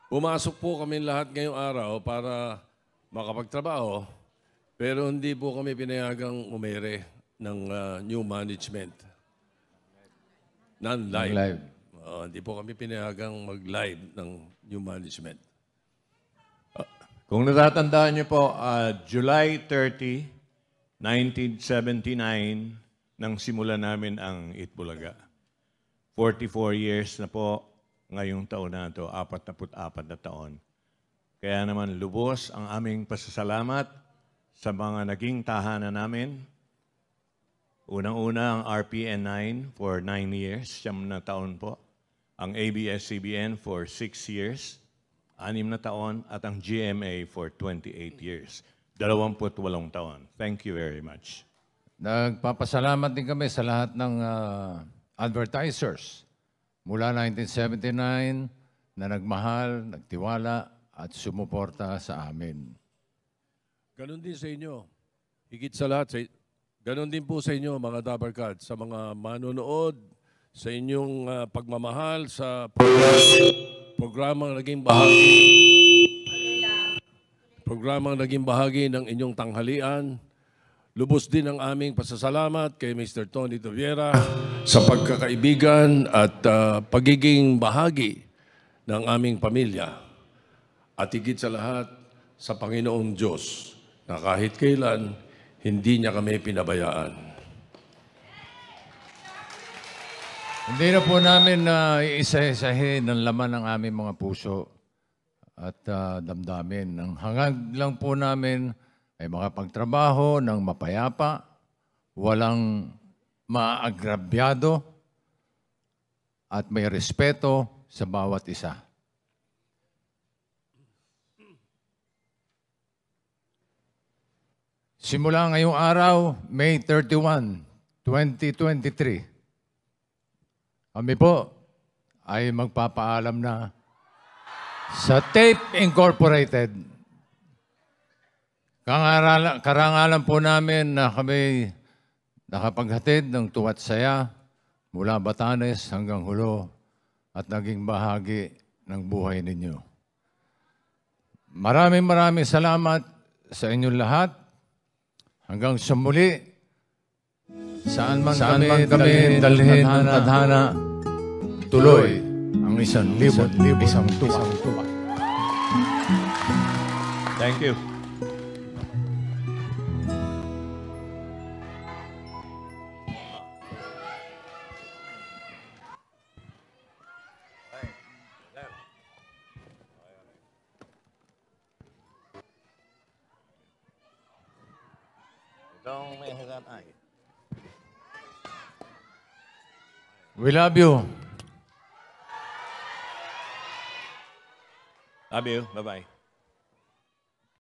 Pumasok po kami lahat ngayong araw para makapagtrabaho, pero hindi po kami pinayagang umere ng new management. Non-live. Non-live. Hindi po kami pinayagang mag-live ng new management. Kung natatandaan niyo po, July 30, 1979, nang simulan namin ang Itbulaga. 44 years na po ngayong taon na ito, 44 na taon. Kaya naman lubos ang aming pasasalamat sa mga naging tahanan namin. Unang-una ang RPN 9 for 9 years, 9 na taon po. Ang ABS-CBN for 6 years, 6 na taon. At ang GMA for 28 years, 28 taon. Thank you very much. Nagpapasalamat din kami sa lahat ng advertisers mula 1979 na nagmahal, nagtiwala at sumuporta sa amin. Ganon din sa inyo. Higit sa lahat, ganon din po sa inyo mga Dabarkad, sa mga manonood, sa inyong pagmamahal sa programang naging bahagi ng inyong tanghalian. Lubos din ang aming pasasalamat kay Mr. Tony Toviera sa pagkakaibigan at pagiging bahagi ng aming pamilya. At higit sa lahat, sa Panginoong Diyos na kahit kailan, hindi niya kami pinabayaan. Hindi na po namin isa-isahin ang laman ng aming mga puso at damdamin. Ang hangad lang po namin ay makapagtrabaho ng mapayapa, walang maagrabyado at may respeto sa bawat isa. Simula ngayong araw, May 31, 2023, kami po ay magpapaalam na sa Tape Incorporated. Karangalan po namin na kami nakapaghatid ng tuwa't saya mula Batanes hanggang Hulo at naging bahagi ng buhay ninyo. Maraming salamat sa inyong lahat. Hanggang sa muli, saan man kami dalhin ng tadhana, tuloy ang isang tuwa. Thank you. We love you. Love you. Bye-bye.